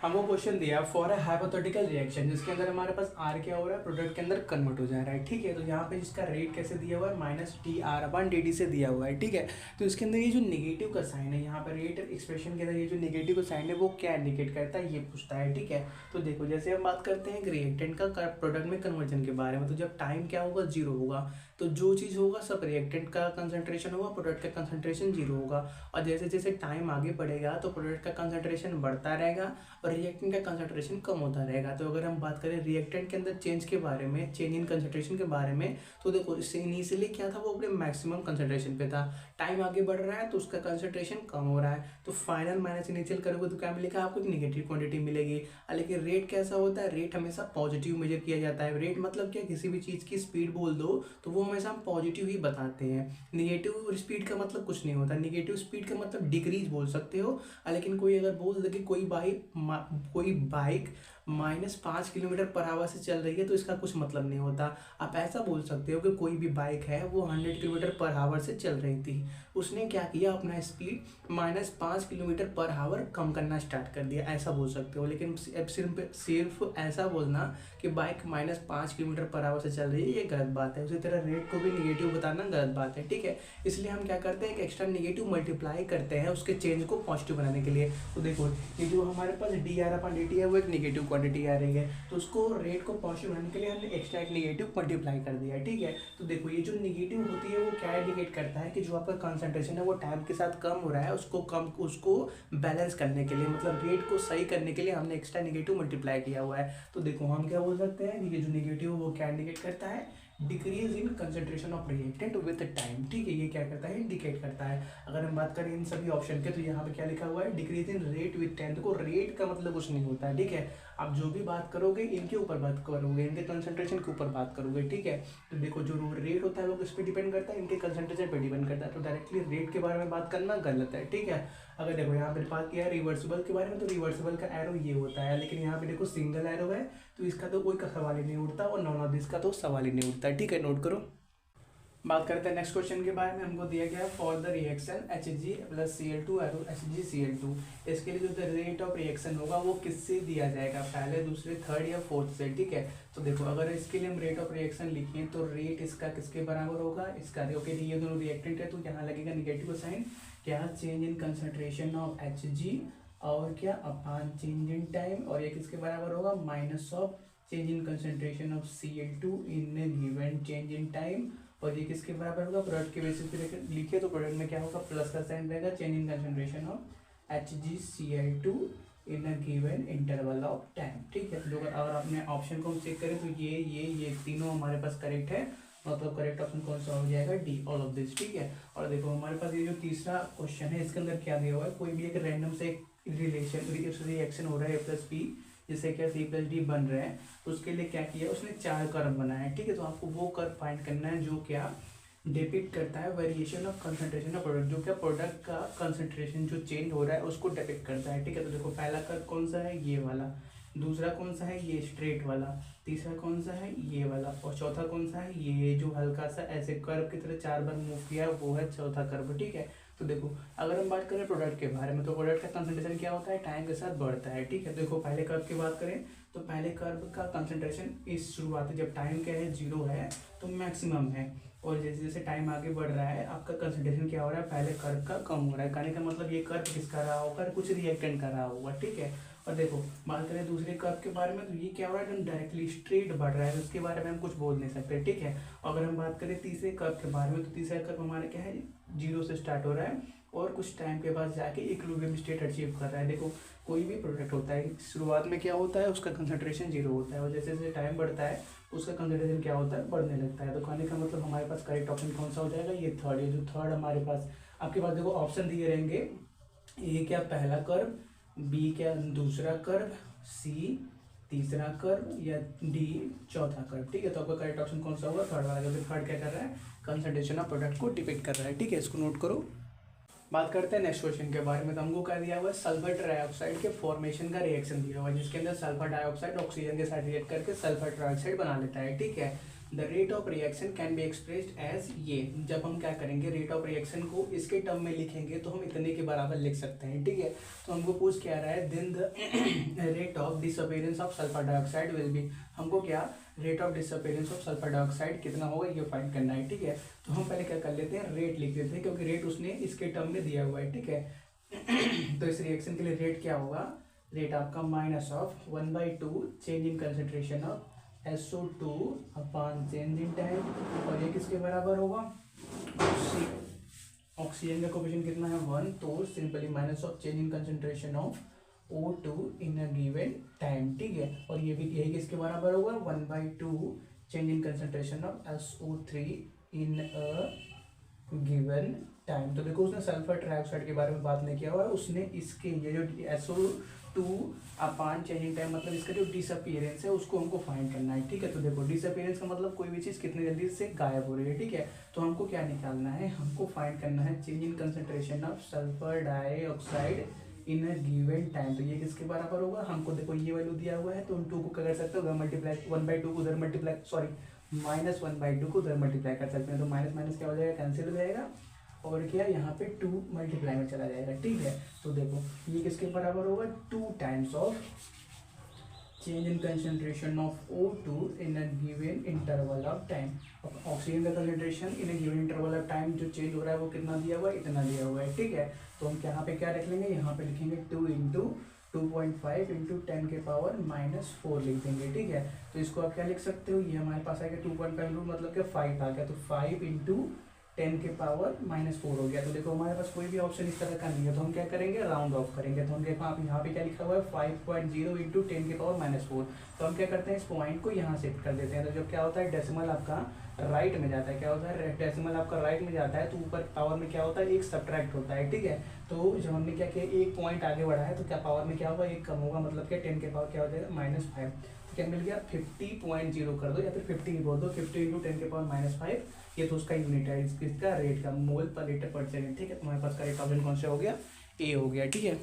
हमको क्वेश्चन दिया for a hypothetical reaction जिसके अंदर हमारे पास आर क्या हो रहा है, प्रोडक्ट के अंदर कन्वर्ट हो जा रहा है। ठीक है, तो यहाँ पे इसका रेट कैसे दिया हुआ है, माइनस टी आर अपन डी टी से दिया हुआ है। ठीक है, तो इसके अंदर ये जो नेगेटिव का साइन है यहाँ पर रेट एक्सप्रेशन के अंदर ये जो नेगेटिव का साइन है वो क्या इंडिकेट करता है, ये पूछता है। ठीक है, तो देखो जैसे हम बात करते हैं रिएक्टेंट का प्रोडक्ट में कन्वर्जन के बारे में, तो जब टाइम क्या होगा, जीरो होगा, तो जो चीज़ होगा सब रिएक्टेंट का कंसंट्रेशन होगा, प्रोडक्ट का कंसंट्रेशन जीरो होगा। और जैसे जैसे टाइम आगे बढ़ेगा तो प्रोडक्ट का कंसंट्रेशन बढ़ता रहेगा और रिएक्टेंट का कंसंट्रेशन कम होता रहेगा। तो अगर हम बात करें रिएक्टेंट के अंदर चेंज के बारे में, चेंज इन कंसंट्रेशन के बारे में, तो देखो इससे इनिशियली क्या था, वो अपने मैक्सिमम कंसंट्रेशन पे था, टाइम आगे बढ़ रहा है तो उसका कंसंट्रेशन कम हो रहा है, तो फाइनल माइनस इनिशियल करोगे तो क्या मिलेगा आपको, नेगेटिव क्वांटिटी मिलेगी। लेकिन रेट कैसा होता है, रेट हमेशा पॉजिटिव मेजर किया जाता है। रेट मतलब क्या, किसी भी चीज़ की स्पीड बोल दो तो वो हमेशा हम पॉजिटिव ही बताते हैं। निगेटिव स्पीड का मतलब कुछ नहीं होता, निगेटिव स्पीड का मतलब डिक्रीज बोल सकते हो। लेकिन कोई अगर बोल दे कि कोई बाइक -5 किलोमीटर पर आवर से चल रही है तो इसका कुछ मतलब नहीं होता। आप ऐसा बोल सकते हो कि कोई भी बाइक है वो 100 किलोमीटर पर आवर से चल रही थी, उसने क्या किया, अपना स्पीड -5 किलोमीटर पर आवर कम करना स्टार्ट कर दिया, ऐसा बोल सकते हो। लेकिन सिर्फ ऐसा बोलना कि बाइक -5 किलोमीटर पर आवर से चल रही है, ये गलत बात है। उसी तरह रेट को भी निगेटिव बताना गलत बात है। ठीक है, इसलिए हम क्या करते हैं, एक एक्स्ट्रा निगेटिव मल्टीप्लाई करते हैं उसके चेंज को पॉजिटिव बनाने के लिए। तो देखो ये जो हमारे पास डी आर अपन डी टी है वो एक निगेटिव क्वांटिटी आ रही है, तो उसको रेट को पॉजिटिव बनाने के लिए हमने एक्स्ट्रा एक निगेटिव मल्टीप्लाई कर दिया है। ठीक है, तो देखो ये जो निगेटिव होती है वो क्या इंडिकेट करता है कि जो आपका कंसंट्रेशन है वो टाइम के साथ कम हो रहा है, उसको बैलेंस करने के लिए, मतलब रेट को सही करने के लिए हमने एक्स्ट्रा निगेटिव मल्टीप्लाई किया हुआ है। तो देखो हम क्या बोल सकते हैं, ये जो निगेटिव वो क्या इंडिकेट करता है, decrease in concentration of reactant with time. ठीक है, ये क्या करता है, इंडिकेट करता है। अगर हम बात करें इन सभी ऑप्शन के, तो यहाँ पे क्या लिखा हुआ है, decrease in rate with time. देखो रेट का मतलब कुछ नहीं होता है। ठीक है, आप जो भी बात करोगे इनके ऊपर बात करोगे, इनके कंसंट्रेशन के ऊपर बात करोगे। ठीक है, तो देखो जो रेट होता है वो किस पे डिपेंड करता है, इनके कंसंट्रेशन पे डिपेंड करता है, तो डायरेक्टली रेट के बारे में बात करना गलत है। ठीक है, अगर देखो यहाँ पे बात किया है रिवर्सिबल के बारे में, तो रिवर्सिबल का एरो ये होता है, लेकिन यहाँ पे देखो सिंगल एरो है तो इसका तो कोई का सवाल ही नहीं उठता, और नॉन ऑफ दिस का तो सवाल ही नहीं उठता। ठीक है, नोट करो। बात करते हैं नेक्स्ट क्वेश्चन के बारे में। हमको दिया गया है for the reaction Hg + Cl2 HgCl2, इसके लिए जो द रेट ऑफ रिएक्शन होगा वो किससे दिया जाएगा, पहले, दूसरे, थर्ड या फोर्थ से। ठीक है, तो देखो अगर इसके लिए हम रेट ऑफ रिएक्शन लिखें तो रेट इसका किसके बराबर होगा, इसका। ओके, ये दोनों रिएक्टेंट है तो यहाँ लगेगा निगेटिव साइन, क्या, change in concentration of Hg और क्या, अपान चेंज इन टाइम, और ये किसके बराबर होगा, minus of change in concentration of Cl2 in given change in time. और ये किसके बराबर होगा, प्रोडक्ट के बेसिस पे लिखे तो प्रोडक्ट में क्या होगा, प्लस का साइन रहेगा, change in concentration of HgCl2 in a given interval of time. ठीक है, तो अगर आपने ऑप्शन को चेक करें तो ये तीनों हमारे पास करेक्ट है, मतलब करेक्ट ऑप्शन कौन सा हो जाएगा, डी, ऑल ऑफ दिस। ठीक है, और देखो हमारे पास ये जो तीसरा क्वेश्चन है इसके अंदर क्या दिया हुआ है, कोई भी एक रैंडम से एक रिएक्शन हो रहा है A+B, जिससे क्या C+D बन रहे हैं, तो उसके लिए क्या किया, उसने 4 कर्व बनाए हैं। ठीक है, तो आपको वो कर्व फाइंड करना है जो क्या डिपिक्ट करता है variation of concentration of product, जो क्या प्रोडक्ट का कंसंट्रेशन जो चेंज हो रहा है उसको डिपिक्ट करता है। ठीक है, तो देखो पहला कर्व कौन सा है, ये वाला, दूसरा कौन सा है, ये स्ट्रेट वाला, तीसरा कौन सा है, ये वाला, और चौथा कौन सा है, ये जो हल्का सा ऐसे कर्व की तरह 4 बार मूव किया है वो है चौथा कर्व। ठीक है, तो देखो अगर हम बात करें प्रोडक्ट के बारे में, तो प्रोडक्ट का कंसंट्रेशन क्या होता है, टाइम के साथ बढ़ता है। ठीक है, देखो पहले कर्व की बात करें तो पहले कर्व का कंसंट्रेशन इस शुरुआती जब टाइम क्या है, 0 है तो मैक्सिमम है, और जैसे जैसे टाइम आगे बढ़ रहा है आपका कंसंट्रेशन क्या हो रहा है, पहले कर्व का कम हो रहा है। कहने का मतलब ये कर्व किसका रहा होगा, कुछ रिएक्टेंट का रहा होगा। ठीक है, और देखो बात करें दूसरे कर्व के बारे में, तो ये क्या हो रहा है, एकदम डायरेक्टली स्ट्रेट बढ़ रहा है, तो उसके बारे में हम कुछ बोल नहीं सकते। ठीक है, अगर हम बात करें तीसरे कर्व के बारे में, तो तीसरा कर्व हमारा क्या है, 0 से स्टार्ट हो रहा है और कुछ टाइम के बाद जाके इक्विलिब्रियम स्टेट अचीव कर रहा है। देखो कोई भी प्रोडक्ट होता है शुरुआत में क्या होता है, उसका कंसंट्रेशन 0 होता है, और जैसे जैसे टाइम बढ़ता है उसका कंसंट्रेशन क्या होता है, बढ़ने लगता है। तो कहने का मतलब हमारे पास करेक्ट ऑप्शन कौन सा हो जाएगा, ये थर्ड। ये जो थर्ड हमारे पास आपके पास देखो ऑप्शन दिए रहेंगे, ए क्या पहला कर्व, बी क्या दूसरा कर्व, सी तीसरा कर्व, या डी चौथा कर्व। ठीक है, तो आपका करेक्ट ऑप्शन कौन सा होगा, थर्ड वाला, क्योंकि थर्ड क्या कर रहा है, कंसंट्रेशन ऑफ प्रोडक्ट को डिपेक्ट कर रहा है। ठीक है, इसको नोट करो। बात करते हैं नेक्स्ट क्वेश्चन के बारे में। तो हमको क्या दिया हुआ है, सल्फर डाइऑक्साइड के फॉर्मेशन का रिएक्शन दिया हुआ है, जिसके अंदर सल्फर डाइऑक्साइड ऑक्सीजन के साथ रिएक्ट करके सल्फर ट्राइऑक्साइड बना लेता है। ठीक है, the rate of reaction can be expressed as ये। जब हम क्या करेंगे, रेट ऑफ रिएक्शन को इसके टर्म में लिखेंगे तो हम इतने के बराबर लिख सकते हैं, ठीक है। तो हमको पूछ क्या रहा है, then the rate of disappearance of sulphur dioxide will be, हमको क्या rate of disappearance of sulphur dioxide कितना होगा ये फाइंड करना है, ठीक है। तो हम पहले क्या कर लेते हैं, रेट लिख देते हैं, क्योंकि रेट उसने इसके टर्म में दिया हुआ है, ठीक है। तो इस रिएक्शन के लिए रेट क्या होगा, रेट आपका minus of 1/2 change in concentration of SO2 upon change in time, और ये किसके बराबर होगा, ऑक्सीजन का कोफिशिएंट कितना है 1, तो simply minus of change in concentration of O2 in a given time, ठीक है। और ये भी यही किसके बराबर होगा 1/2 change in concentration of SO3 in a given time. तो देखो उसने सल्फर ट्राइऑक्साइड के बारे में बात नहीं किया हुआ है, उसने इसके ये जो SO2 अपान चेंजिंग टाइम मतलब इसका जो डिसअपीयरेंस है उसको हमको फाइंड करना है, ठीक है। तो देखो डिसअपीयरेंस का मतलब कोई भी चीज़ कितनी जल्दी से गायब हो रही है, ठीक है। तो हमको क्या निकालना है, हमको फाइंड करना है change in concentration of sulphur dioxide in a given time. तो ये किसके बराबर होगा, हमको देखो ये वैल्यू दिया हुआ है, तो उन 2 को क्या कर सकते हो, उधर मल्टीप्लाई 1/2 को उधर मल्टीप्लाई, सॉरी -1/2 को उधर मल्टीप्लाई कर सकते हैं। तो माइनस माइनस क्या हो जाएगा, कैंसिल हो जाएगा, और क्या यहाँ पे 2 मल्टीप्लाई में चला जाएगा, ठीक है। तो देखो ये किसके बराबर होगा, 2 times of change in concentration of O2 in a given interval of time. Oxygen का concentration in a given interval of time जो चेंज हो रहा है वो कितना दिया हुआ है, इतना दिया हुआ है, ठीक है। तो हम यहाँ पे क्या रख लेंगे, यहाँ पे लिखेंगे 2 × 2.5 × 10⁻⁻4 लिख देंगे, ठीक है। तो इसको आप क्या लिख सकते हो, ये हमारे पास आएगा 2.5 मतलब क्या 5 आ गया, तो 5 × 10⁻⁻4 हो गया। तो देखो हमारे पास कोई भी ऑप्शन इस तरह का नहीं है, तो हम क्या करेंगे, राउंड ऑफ करेंगे। तो हम देखो आप यहाँ पे क्या लिखा हुआ है 5.0 × 10⁻⁻4। तो हम क्या करते हैं, इस पॉइंट को यहाँ शिफ्ट कर देते हैं। तो जब क्या होता है, डेसिमल आपका राइट में जाता है, क्या होता है, डेसिमल आपका राइट में जाता है, तो ऊपर पावर में क्या होता है, एक सब्ट्रैक्ट होता है, ठीक है। तो जब हमने क्या किया, एक पॉइंट आगे बढ़ा है, तो क्या पावर में क्या होगा, एक कम होगा, मतलब क्या 10 के पावर क्या हो जाएगा -5। तो क्या मिल गया 50.0 कर दो, या फिर 50 ही बोल दो, 50 × 10⁻⁻5, ये तो उसका यूनिट है, इसका रेट का मोल पर लीटर पर सेकंड, ठीक है। तुम्हारे पास का एक ऑप्शन कौन सा हो गया, ए हो गया, ठीक है।